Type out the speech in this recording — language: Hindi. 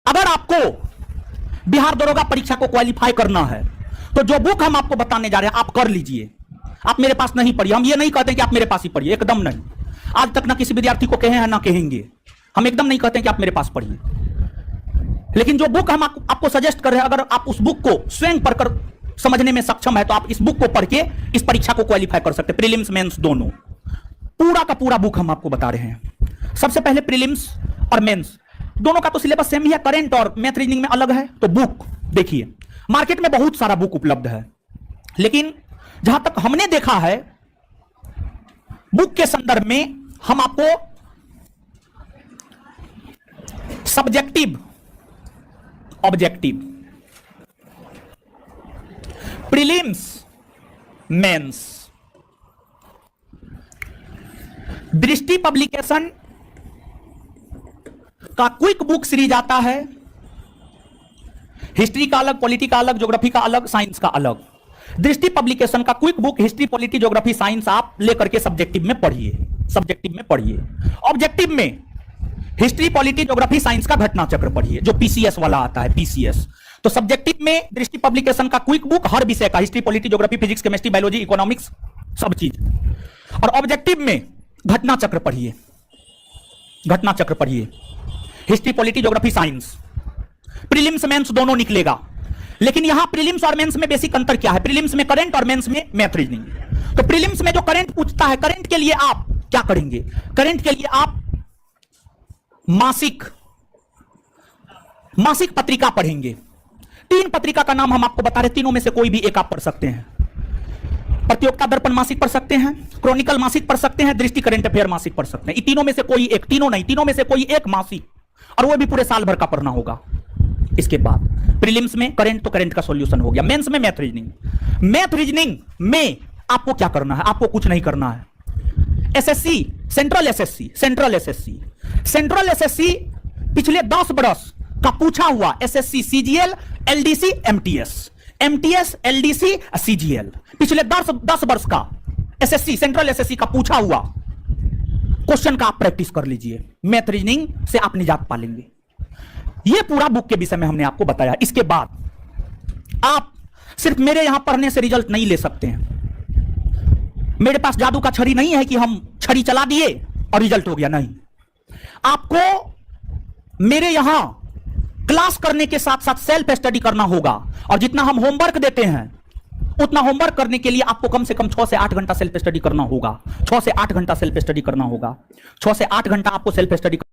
अगर आपको बिहार दरोगा परीक्षा को क्वालिफाई करना है तो जो बुक हम आपको बताने जा रहे हैं आप कर लीजिए। आप मेरे पास नहीं पढ़िए, हम ये नहीं कहते कि आप मेरे पास ही पढ़िए, एकदम नहीं। आज तक ना किसी विद्यार्थी को कहे हैं ना कहेंगे, हम एकदम नहीं कहते कि आप मेरे पास पढ़िए। लेकिन जो बुक हम आपको सजेस्ट कर रहे हैं, अगर आप उस बुक को स्वयं पढ़कर समझने में सक्षम है तो आप इस बुक को पढ़ के इस परीक्षा को क्वालिफाई कर सकते हैं, प्रीलिम्स मेंस दोनों। पूरा का पूरा बुक हम आपको बता रहे हैं। सबसे पहले प्रीलिम्स और मेंस दोनों का तो सिलेबस सेम ही है, करंट और मैथ रीजनिंग में अलग है। तो बुक देखिए, मार्केट में बहुत सारा बुक उपलब्ध है, लेकिन जहां तक हमने देखा है बुक के संदर्भ में हम आपको सब्जेक्टिव, ऑब्जेक्टिव, प्रीलिम्स, मेंस, दृष्टि पब्लिकेशन का क्विक बुक सीरीज आता है। हिस्ट्री का अलग, पॉलिटी का अलग, ज्योग्राफी का अलग, साइंस का अलग। दृष्टि पब्लिकेशन का quick book history, polity, geography, science आप लेकर के सब्जेक्टिव में पढ़िए, सब्जेक्टिव में पढ़िए। ऑब्जेक्टिव में हिस्ट्री, पॉलिटी, ज्योग्राफी, साइंस का घटना चक्र पढ़िए, जो पीसीएस वाला आता है, पीसीएस। तो सब्जेक्टिव में दृष्टि पब्लिकेशन का क्विक बुक हर विषय का, history, polity, geography, physics, chemistry, biology, economics, सब चीज। और ऑब्जेक्टिव में घटना चक्र पढ़िए, घटना चक्र पढ़िए, history, polity, geography, science. Prelims mains दोनों निकलेगा, लेकिन यहां प्रीलिम्स और मेंस में बेसिक अंतर क्या है? प्रीलिम्स में करंट और मेंस में मैथ रीजनिंग। तो प्रीलिम्स में जो करंट पूछता है, करंट के लिए आप क्या करेंगे? करंट के लिए आप मासिक पत्रिका पढ़ेंगे। 3 पत्रिका का नाम हम आपको बता रहे, तीनों में से कोई भी एक आप पढ़ सकते हैं। प्रतियोगिता दर्पण मासिक पढ़ सकते हैं, क्रॉनिकल मासिक पढ़ सकते हैं, दृष्टि करंट अफेयर मासिक पढ़ सकते हैं। इन तीनों में से कोई एक, तीनों नहीं, तीनों में से कोई एक मासिक, और वो भी पूरे साल भर का पढ़ना होगा। इसके बाद प्रीलिम्स में करंट, तो करंट का सॉल्यूशन हो गया। मेंस में मैथ रीजनिंग। मैथ रीजनिंग में आपको क्या करना है? आपको कुछ नहीं करना है। SSC, central SSC, central SSC, central SSC पिछले 10 बरस का पूछा हुआ, SSC, CGL, LDC, MTS, MTS, LDC, CGL, पिछले 10 वर्ष का एसएससी, सेंट्रल एसएससी का पूछा हुआ क्वेश्चन का आप प्रैक्टिस कर लीजिए। मैथ रीजनिंग से आप निजात पा लेंगे। यह पूरा बुक के विषय में हमने आपको बताया। इसके बाद आप सिर्फ मेरे यहां पढ़ने से रिजल्ट नहीं ले सकते हैं। मेरे पास जादू का छड़ी नहीं है कि हम छड़ी चला दिए और रिजल्ट हो गया, नहीं। आपको मेरे यहां क्लास करने के साथ साथ सेल्फ स्टडी करना होगा, और जितना हम होमवर्क देते हैं उतना होमवर्क करने के लिए आपको कम से कम 6 से 8 घंटा सेल्फ स्टडी करना होगा। 6 से 8 घंटा सेल्फ स्टडी करना होगा। 6 से 8 घंटा आपको सेल्फ स्टडी